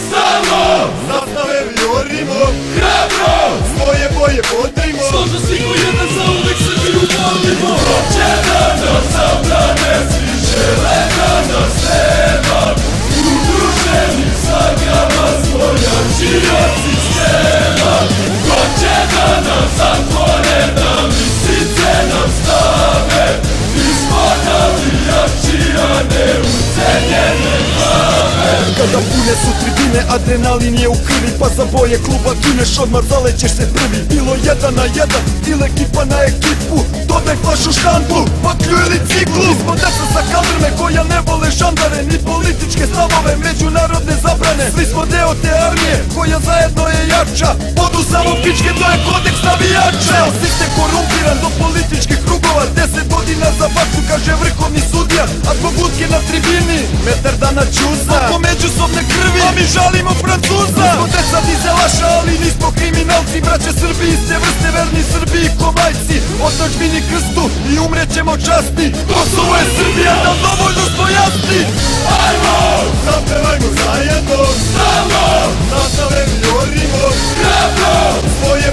stalno zastave vijorimo, hrabro svoje boje bodrimo, složno svi ko jedan za uvek Srbiju volimo. Hoće da nas zabrane, svi žele da nas nema, udruženi snagama smo jači od sistema. Hoće da nas zatvore, da mislice nam stave, mi smo navijači, a ne ucenjene glave. Kada pune su tribine, adrenalin je u krvi, pa za boje kluba gineš, odmah zalećeš se prvi. Bilo 1 na 1 ili ekipa na ekipu, dodaj flašu štandu, baklju ili ciklu. Mi smo deca sa kadrme koja ne vole žandare, ni političke stavove, međunarodne zabrane. Svi smo deo te armije koja zajedno je jača, vodu samo pičke, to je kodeks navijača. Ceo sistem korumpiran do političkih krugova, 10 godina za baksu, kaže vrhovni sudija, a zbog lutke na tribini metar dana čuza. Oko međusobne krvi, a mi žalimo Francuza. Mi smo deca dizelaša, ali nismo kriminalci, braće Srbi iste vrste, verni Srbiji ko majci, otadžbini krstu i umrećemo časti. Kosovo je Srbija, da dovoljno smo jasni. Ajmo, Zapevajmo zajedno, stalno zastave vijorimo, hrabro svoje